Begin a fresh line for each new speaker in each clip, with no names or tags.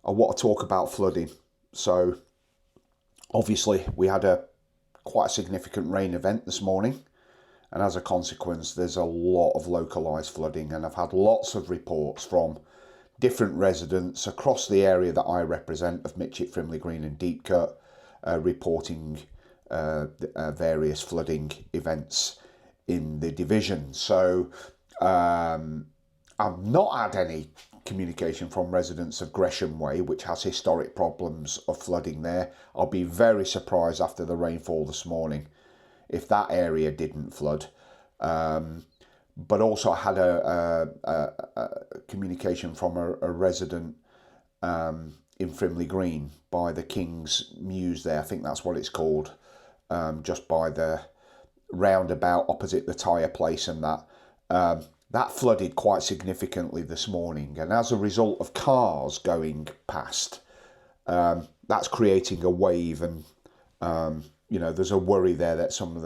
I want to talk about flooding. So obviously we had a quite a significant rain event this morning, and as a consequence there's a lot of localised flooding, and I've had lots of reports from different residents across the area that I represent of Mitchett, Frimley Green and Deach, reporting various flooding events in the division. So I've not had any communication from residents of Gresham Way, which has historic problems of flooding there. I'll be very surprised after the rainfall this morning if that area didn't flood. But also I had a communication from a resident in Frimley Green by the King's Mews there, I think that's what it's called, just by the roundabout opposite the tyre place, and that flooded quite significantly this morning, and as a result of cars going past, that's creating a wave, and there's a worry there that some of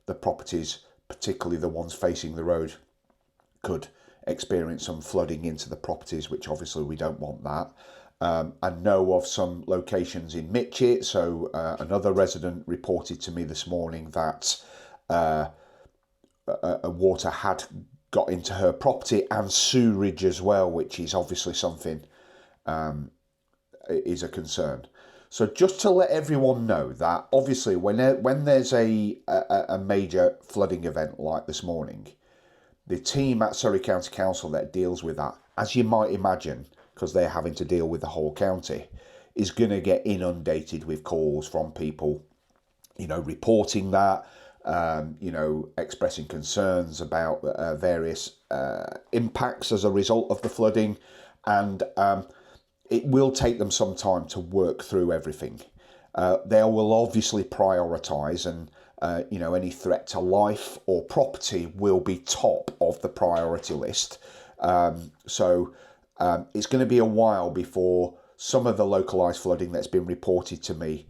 the properties, particularly the ones facing the road, could experience some flooding into the properties, which obviously we don't want that. I know of some locations in Mitchett, so another resident reported to me this morning that water had got into her property and sewerage as well, which is obviously something is a concern. So just to let everyone know that obviously when there's a major flooding event like this morning, the team at Surrey County Council that deals with that, as you might imagine, because they're having to deal with the whole county, is going to get inundated with calls from people, reporting that, expressing concerns about various impacts as a result of the flooding, and it will take them some time to work through everything. They will obviously prioritise, and any threat to life or property will be top of the priority list. So it's going to be a while before some of the localised flooding that's been reported to me,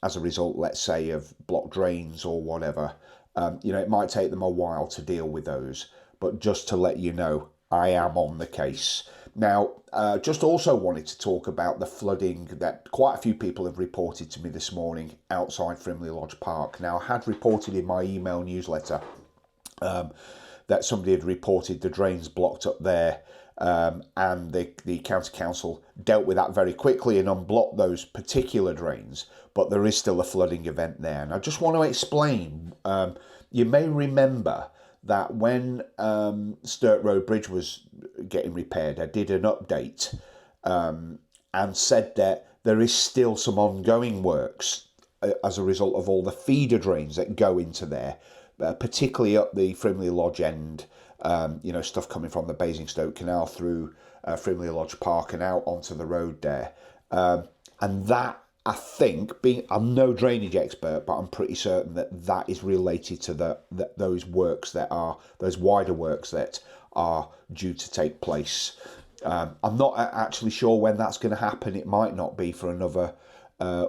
as a result, let's say, of blocked drains or whatever, it might take them a while to deal with those. But just to let you know, I am on the case. Now, just also wanted to talk about the flooding that quite a few people have reported to me this morning outside Frimley Lodge Park. Now, I had reported in my email newsletter that somebody had reported the drains blocked up there, and the county council dealt with that very quickly and unblocked those particular drains, but there is still a flooding event there. And I just want to explain, you may remember that when Sturt Road Bridge was getting repaired, I did an update and said that there is still some ongoing works as a result of all the feeder drains that go into there, particularly up the Frimley Lodge end, stuff coming from the Basingstoke Canal through Frimley Lodge Park and out onto the road there. And that, I think, I'm no drainage expert, but I'm pretty certain that is related to those wider works that are due to take place. I'm not actually sure when that's going to happen. It might not be for another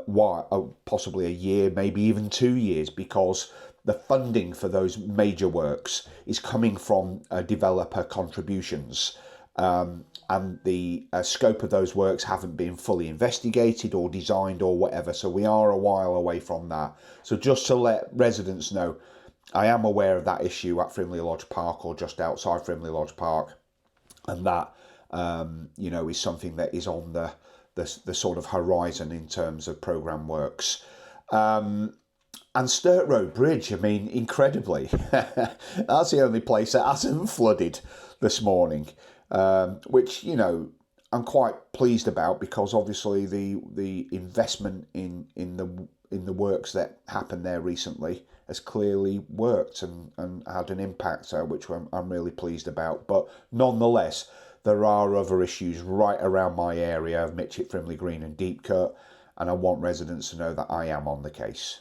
while, possibly a year, maybe even 2 years, because the funding for those major works is coming from developer contributions. And the scope of those works haven't been fully investigated or designed or whatever, so we are a while away from that. So just to let residents know, I am aware of that issue at Frimley Lodge Park, or just outside Frimley Lodge Park, and that is something that is on the sort of horizon in terms of programme works. And Sturt Road Bridge, incredibly, that's the only place that hasn't flooded this morning, which, I'm quite pleased about, because obviously the investment in the works that happened there recently has clearly worked and had an impact, which I'm really pleased about. But nonetheless, there are other issues right around my area of Mitchett, Frimley Green and Deach, and I want residents to know that I am on the case.